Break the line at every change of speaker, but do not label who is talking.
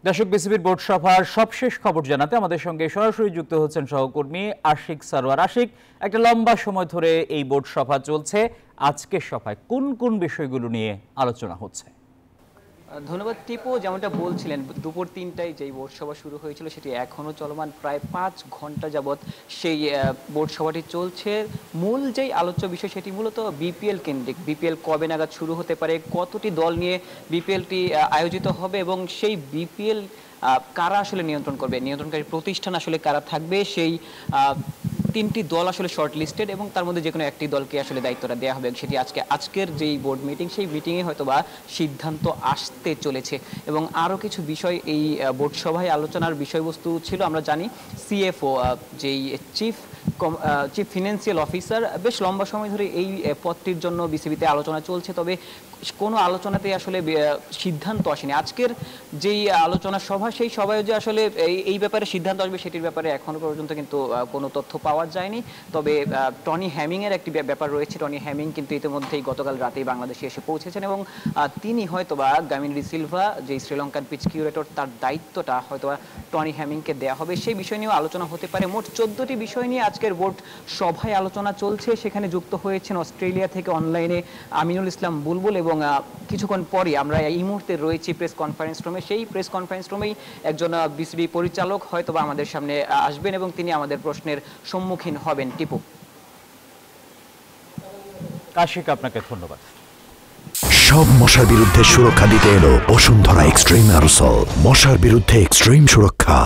দর্শক, বিসিবির বোর্ড সভার সবশেষ খবর জানাতে আমাদের সঙ্গে সরাসরি যুক্ত হচ্ছেন সহকর্মী আশিক সারোয়ার। আশিক, একটা লম্বা সময় ধরে এই বোর্ড সভা চলছে, আজকের সভায় কোন কোন বিষয়গুলো নিয়ে আলোচনা হচ্ছে?
ধন্যবাদ টিপু। যেমনটা বলছিলেন, দুপুর ৩টায় যেই বোর্ড সভা শুরু হয়েছিল সেটি এখনও চলমান। প্রায় ৫ ঘন্টা যাবৎ সেই বোর্ড সভাটি চলছে। মূল যেই আলোচ্য বিষয় সেটি মূলত বিপিএল কেন্দ্রিক। বিপিএল কবে নাগাদ শুরু হতে পারে, কতটি দল নিয়ে বিপিএলটি আয়োজিত হবে এবং সেই বিপিএল কারা আসলে নিয়ন্ত্রণ করবে, নিয়ন্ত্রণকারী প্রতিষ্ঠান আসলে কারা থাকবে, সেই ৩টি দল আসলে শর্ট লিস্টেড এবং তার মধ্যে যে কোনো একটি দলকে আসলে দায়িত্বটা দেওয়া হবে। সেটি আজকের যেই বোর্ড মিটিং, সেই মিটিংয়ে হয়তো বা সিদ্ধান্ত আসতে চলেছে। এবং আরও কিছু বিষয় এই বোর্ড সভায় আলোচনার বিষয়বস্তু ছিল। আমরা জানি সিএফও, যেই চিফ ফিনান্সিয়াল অফিসার, বেশ লম্বা সময় ধরে এই পদটির জন্য বিসিবিতে আলোচনা চলছে, তবে কোনো আলোচনাতে আসলে সিদ্ধান্ত আসেনি। আজকের যেই আলোচনা সভা, সেই সভায় যে আসলে এই ব্যাপারে সিদ্ধান্ত আসবে সেটির ব্যাপারে এখনো পর্যন্ত কিন্তু কোনো তথ্য পাওয়া যায়নি। তবে টনি হ্যামিংয়ের একটি ব্যাপার রয়েছে। টনি হ্যামিং কিন্তু ইতিমধ্যেই গতকাল রাতেই বাংলাদেশে এসে পৌঁছেছেন এবং তিনি হয়তোবা গামিন ডিসিলভা, যে শ্রীলঙ্কান পিচ কিউরেটর, তার দায়িত্বটা হয়তোবা টনি হ্যামিংকে দেওয়া হবে। সেই বিষয় নিয়েও আলোচনা হতে পারে। মোট 14টি বিষয় নিয়ে আজকের বোর্ড সভায় আলোচনা চলছে। সেখানে যুক্ত হয়েছেন অস্ট্রেলিয়া থেকে অনলাইনে আমিনুল ইসলাম বুলবুল এবং কিছুক্ষণ পরে আমরা এই মুহূর্তে রয়েছি প্রেস কনফারেন্স রুমে। সেই প্রেস কনফারেন্স রুমেই একজন বিসিবি পরিচালক হয়তোবা আমাদের সামনে আসবেন এবং তিনি আমাদের প্রশ্নের সম্মুখীন হবেন। টিপু।
আশিক, আপনাকে ধন্যবাদ।
সব মশার বিরুদ্ধে সুরক্ষা দিতে এলো বসুন্ধরা এক্সট্রিম অ্যারোসল। মশার বিরুদ্ধে এক্সট্রিম সুরক্ষা।